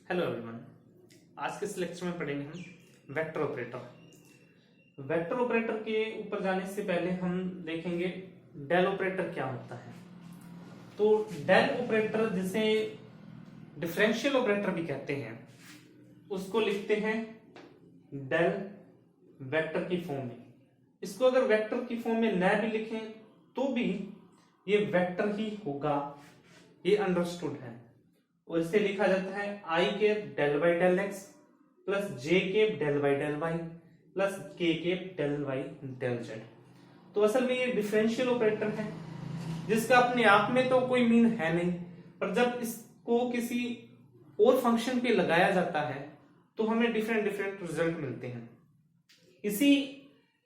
Hello everyone. आज के इस लेक्चर में पढ़ेंगे हम वेक्टर ऑपरेटर। वेक्टर ऑपरेटर के ऊपर जाने से पहले हम देखेंगे डेल ऑपरेटर क्या होता है। तो डेल ऑपरेटर, जिसे डिफरेंशियल ऑपरेटर भी कहते हैं, उसको लिखते हैं डेल वेक्टर की फॉर्म में। इसको अगर वेक्टर की फॉर्म में न भी लिखें तो भी ये वेक्टर ही होगा, ये अंडरस्टूड है। और इसे लिखा जाता है I cap del by del X plus J cap del by del Y plus K cap del by del Z. तो असल में ये डिफरेंशियल ऑपरेटर है जिसका अपने आप में तो कोई मीन है नहीं, पर जब इसको किसी और फंक्शन पे लगाया जाता है तो हमें डिफरेंट डिफरेंट रिजल्ट मिलते हैं। इसी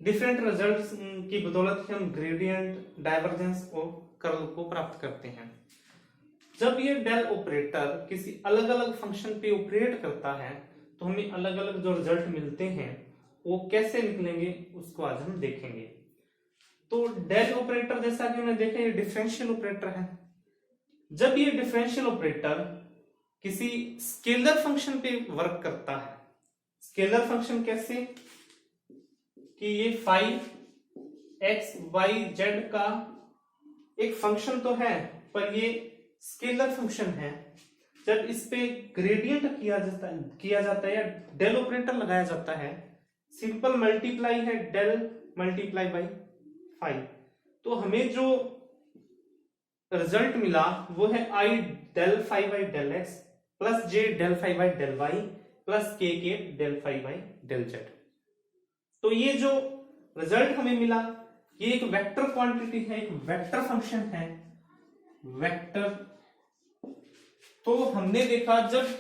डिफरेंट रिजल्ट्स की बदौलत हम ग्रेडियंट, डाइवर्जेंस और कर्ल को प्राप्त करते हैं। जब ये डेल ऑपरेटर किसी अलग अलग फंक्शन पे ऑपरेट करता है तो हमें अलग अलग जो रिजल्ट मिलते हैं वो कैसे निकलेंगे उसको आज हम देखेंगे। तो डेल ऑपरेटर, जैसा कि हमने देखा, ये डिफरेंशियल ऑपरेटर है। जब ये डिफरेंशियल ऑपरेटर किसी स्केलर फंक्शन पे वर्क करता है, स्केलर फंक्शन कैसे कि ये फाई एक्स वाई जेड का एक फंक्शन तो है, पर ये स्केलर फंक्शन है। जब इस पे ग्रेडियंट किया जाता है या डेल ऑपरेटर लगाया जाता है, सिंपल मल्टीप्लाई है डेल मल्टीप्लाई बाई फाइव, तो हमें जो रिजल्ट मिला वो है I del five by del X plus J del five by del Y plus K del five by del Z. तो ये जो रिजल्ट हमें मिला ये एक वेक्टर क्वांटिटी है, एक वेक्टर फंक्शन है, वेक्टर। तो हमने देखा जब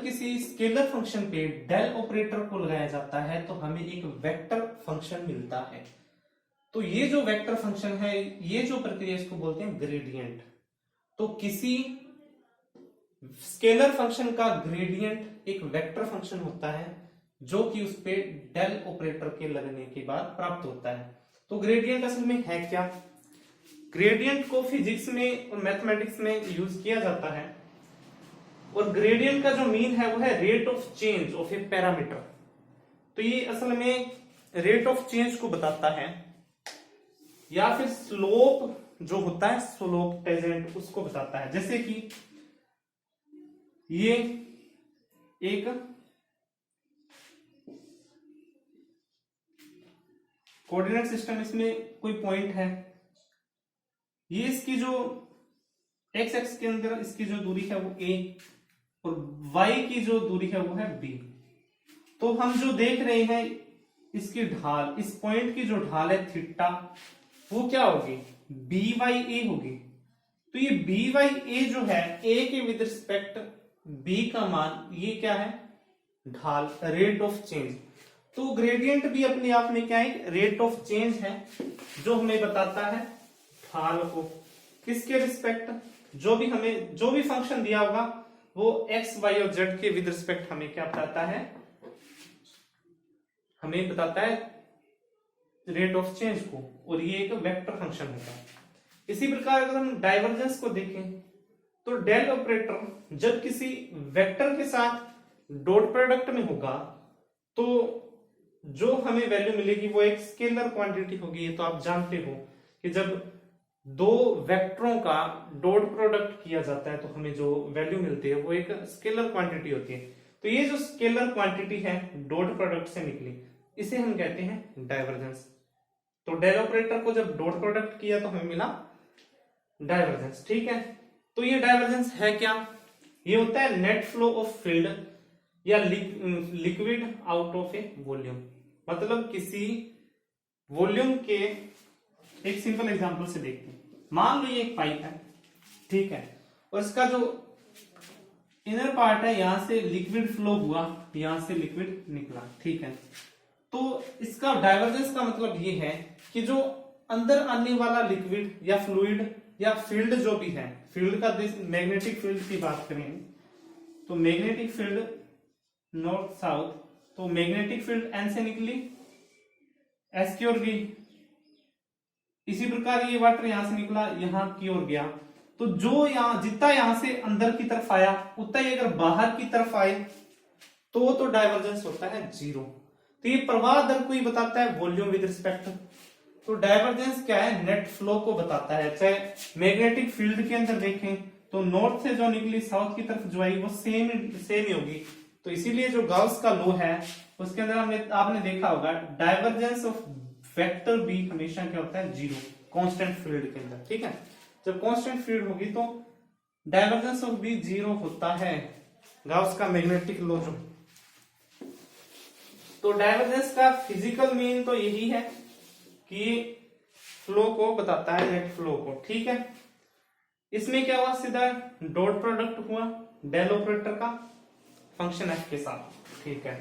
किसी स्केलर फंक्शन पे डेल ऑपरेटर को लगाया जाता है तो हमें एक वेक्टर फंक्शन मिलता है। तो ये जो वेक्टर फंक्शन है, ये जो प्रक्रिया, इसको बोलते हैं ग्रेडियंट। तो किसी स्केलर फंक्शन का ग्रेडियंट एक वेक्टर फंक्शन होता है जो कि उस पे डेल ऑपरेटर के लगने के बाद प्राप्त होता है। तो ग्रेडियंट असल में है क्या? ग्रेडियंट को फिजिक्स में और मैथमेटिक्स में यूज किया जाता है, और ग्रेडियंट का जो मीन है वो है rate of change of A parameter. तो ये असल में रेट ऑफ चेंज को बताता है, या फिर स्लोप जो होता है, स्लोप टेंजेंट, उसको बताता है। जैसे कि ये एक कोऑर्डिनेट सिस्टम, इसमें कोई पॉइंट है, ये इसकी जो एक्स एक्स के अंदर इसकी जो दूरी है वो a और y की जो दूरी है वो है b। तो हम जो देख रहे हैं इसकी ढाल, इस पॉइंट की जो ढाल है थीटा, वो क्या होगी? b बाई a होगी। तो ये b बाई a जो है a के विद रिस्पेक्ट b का मान, ये क्या है? ढाल, रेट ऑफ चेंज। तो ग्रेडियंट भी अपने आप में क्या है? रेट ऑफ चेंज है, जो हमें बताता है ढाल को किसके रिस्पेक्ट, जो भी फंक्शन दिया होगा वो एक्स वाई और जेड के विद रिस्पेक्ट हमें क्या बताता है? हमें बताता है रेट ऑफ चेंज को, और ये एक वेक्टर फंक्शन होता है। इसी प्रकार अगर हम डाइवर्जेंस को देखें तो डेल ऑपरेटर जब किसी वेक्टर के साथ डॉट प्रोडक्ट में होगा तो जो हमें वैल्यू मिलेगी वो एक स्केलर क्वांटिटी होगी। ये तो आप जानते हो कि जब दो वेक्टरों का डॉट प्रोडक्ट किया जाता है तो हमें जो वैल्यू मिलती है वो एक स्केलर क्वांटिटी होती है। तो ये जो स्केलर क्वांटिटी है डॉट प्रोडक्ट से निकली, इसे हम कहते हैं डाइवर्जेंस। तो डेल ऑपरेटर को जब डॉट प्रोडक्ट किया तो हमें मिला डाइवर्जेंस। ठीक है, तो ये डाइवर्जेंस है क्या? ये होता है नेट फ्लो ऑफ फील्ड या liquid out of A volume. मतलब किसी वॉल्यूम के, एक सिंपल एग्जांपल से देखते हैं। मान लो ये एक पाइप है, ठीक है, और इसका जो इनर पार्ट है, यहां से लिक्विड फ्लो हुआ, यहां से लिक्विड निकला, ठीक है। तो इसका डाइवर्जेंस का मतलब ये है कि जो अंदर आने वाला लिक्विड या फ्लूइड या फील्ड जो भी है, फील्ड का मैग्नेटिक फील्ड की बात करें तो मैग्नेटिक फील्ड नॉर्थ साउथ, तो मैग्नेटिक फील्ड एन से निकली, एस की ओर गई। इसी प्रकार ये वाटर यहां से निकला, यहां की ओर गया, तो जो यहाँ जितना यहां से अंदर की तरफ आया उतना ही अगर बाहर की तरफ आए तो डाइवर्जेंस होता है जीरो। तो ये प्रवाह दर को ही बताता है वॉल्यूम विद रिस्पेक्ट। तो डाइवर्जेंस क्या है, नेट फ्लो को बताता है। चाहे मैग्नेटिक फील्ड के अंदर देखें तो नॉर्थ से जो निकली साउथ की तरफ जो आई वो सेम ही होगी। तो इसीलिए जो गाउस का लॉ है उसके अंदर आपने देखा होगा डाइवर्जेंस ऑफ वेक्टर बी हमेशा क्या होता है, जीरो, कांस्टेंट फील्ड के अंदर। ठीक है, जब कांस्टेंट फील्ड होगी तो डाइवर्जेंस ऑफ बी जीरो होता है, गाउस का मैग्नेटिक लॉ जो। तो डाइवर्जेंस का फिजिकल मीन तो यही है कि फ्लो को बताता है, नेट फ्लो को। ठीक है, इसमें क्या हुआ, सीधा डॉट प्रोडक्ट हुआ डेल ऑपरेटर का फंक्शन एफ के साथ। ठीक है,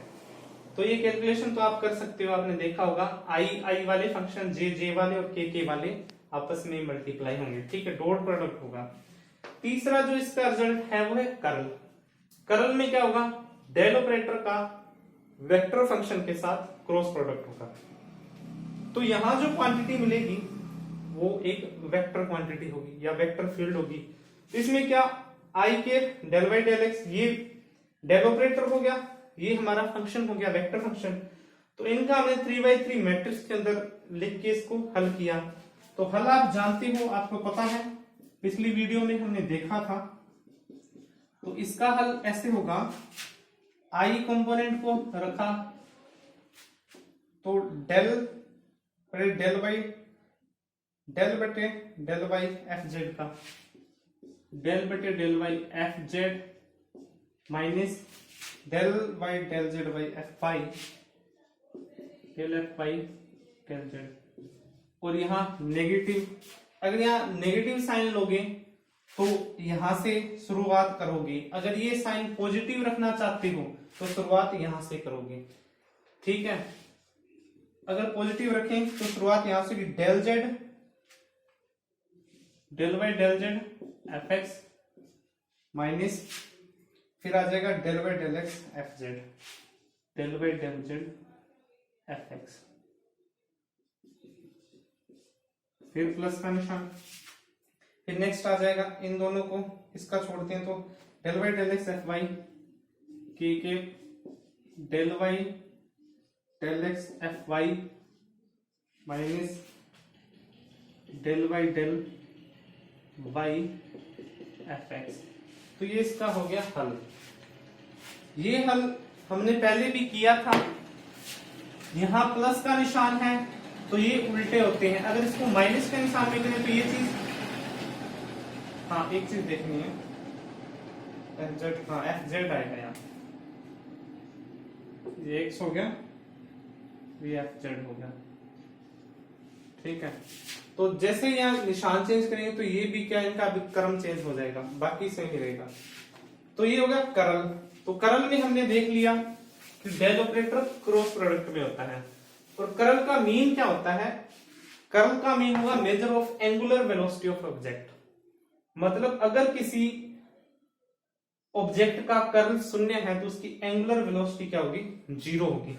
तो ये कैलकुलेशन तो आप कर सकते हो, आपने देखा होगा आई वाले फंक्शन जे वाले और के वाले आपस में मल्टीप्लाई होंगे। ठीक है, डॉट प्रोडक्ट होगा। तीसरा जो इसका रिजल्ट है वो है कर्ल। कर्ल में क्या होगा, डेल ऑपरेटर का वेक्टर फंक्शन के साथ क्रॉस प्रोडक्ट होगा। तो यहां जो क्वांटिटी मिलेगी वो एक वेक्टर क्वांटिटी होगी या वेक्टर फील्ड होगी। तो इसमें क्या, आई के डेल बाई डेल एक्स, ये डेल ऑपरेटर हो गया, ये हमारा फंक्शन हो गया वेक्टर फंक्शन। तो इनका हमने 3x3 मैट्रिक्स के अंदर लिख के इसको हल किया। तो हल आप जानते हो, आपको पता है, पिछली वीडियो में हमने देखा था। तो इसका हल ऐसे होगा, आई कंपोनेंट को रखा तो डेल बाई एफ जेड का del by F Z minus del by del Z by F pi del F pi del Z. और यहां नेगेटिव, अगर यहां नेगेटिव साइन लोगे तो यहां से शुरुआत करोगे, अगर ये साइन पॉजिटिव रखना चाहते हो तो शुरुआत यहां से करोगे। ठीक है, अगर पॉजिटिव रखें तो शुरुआत यहां से del Z del by del Z F X minus फिर आ जाएगा del by del X F Z, del by del Z F X, फिर प्लस का निशान, फिर नेक्स्ट आ जाएगा इन दोनों को, इसका छोड़ते हैं तो del by del X F Y के del by del X F Y minus del by del Y F X. तो ये इसका हो गया हल। ये हल हमने पहले भी किया था। यहां प्लस का निशान है तो ये उल्टे होते हैं, अगर इसको माइनस का निशान में करें तो ये चीज, हाँ एक चीज देखनी है, एफ जेड, हाँ एफ जेड आएगा यहाँ, ये एक्स हो गया, ये एफ जेड हो गया। ठीक है, तो जैसे यहाँ निशान चेंज करेंगे तो ये भी क्या, इनका अभी क्रम चेंज हो जाएगा, बाकी सही रहेगा। तो ये होगा कर्ल। तो कर्ल में हमने देख लिया कि डेल ऑपरेटर क्रॉस प्रोडक्ट में होता है। और कर्ल का मीन क्या होता है, कर्ल का मीन हुआ measure of angular velocity of object. मतलब अगर किसी ऑब्जेक्ट का कर्ल शून्य है तो उसकी एंगुलर वेलोसिटी क्या होगी, जीरो होगी।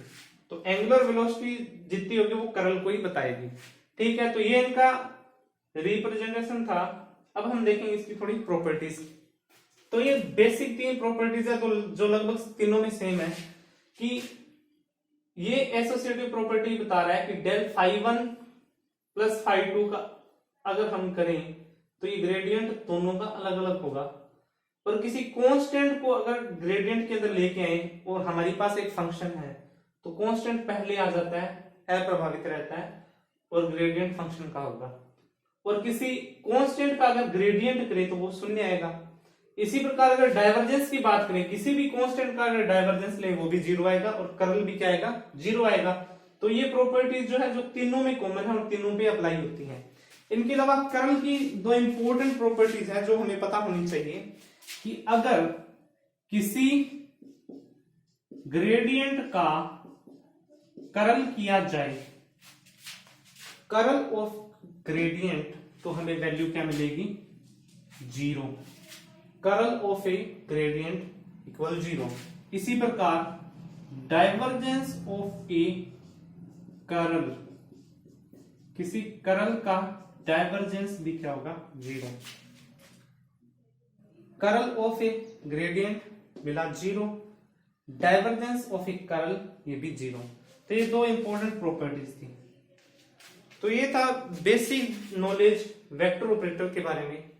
तो एंगुलर वेलोसिटी जितनी होगी वो कर्ल को ही बताएगी। ठीक है, तो ये इनका रिप्रेजेंटेशन था। अब हम देखेंगे इसकी थोड़ी प्रॉपर्टीज। तो ये बेसिक 3 प्रॉपर्टीज है तो जो लगभग तीनों में सेम है, कि ये एसोसिएटिव प्रॉपर्टी बता रहा है कि डेल फाई 1 प्लस फाई 2 का अगर हम करें तो ये ग्रेडियंट दोनों का अलग अलग होगा। और किसी कांस्टेंट को अगर ग्रेडियंट के अंदर लेके आए और हमारे पास एक फंक्शन है तो कांस्टेंट पहले आ जाता है, अप्रभावित रहता है और ग्रेडियंट फंक्शन का होगा। और किसी कांस्टेंट का अगर ग्रेडियंट करें तो वो शून्य आएगा। इसी प्रकार अगर डाइवर्जेंस की बात करें, किसी भी कांस्टेंट का अगर डाइवर्जेंस ले वो भी जीरो आएगा और कर्ल भी क्या आएगा, जीरो आएगा। तो ये प्रॉपर्टीज जो है जो तीनों में कॉमन है और तीनों पे अप्लाई होती हैं। इनके अलावा कर्ल की 2 इंपॉर्टेंट प्रॉपर्टीज है जो हमें पता होनी चाहिए, कि अगर किसी ग्रेडियंट का कर्ल किया जाए, कर्ल ऑफ ग्रेडियंट, तो हमें वैल्यू क्या मिलेगी, zero. Curl of A gradient equal zero. इसी प्रकार डाइवर्जेंस ऑफ ए कर्ल, किसी कर्ल का डाइवर्जेंस भी क्या होगा, zero. Curl of A gradient मिला 0, डाइवर्जेंस ऑफ ए कर्ल ये भी 0। तो ये दो इंपॉर्टेंट प्रॉपर्टीज थी। तो ये था बेसिक नॉलेज वेक्टर ऑपरेटर के बारे में।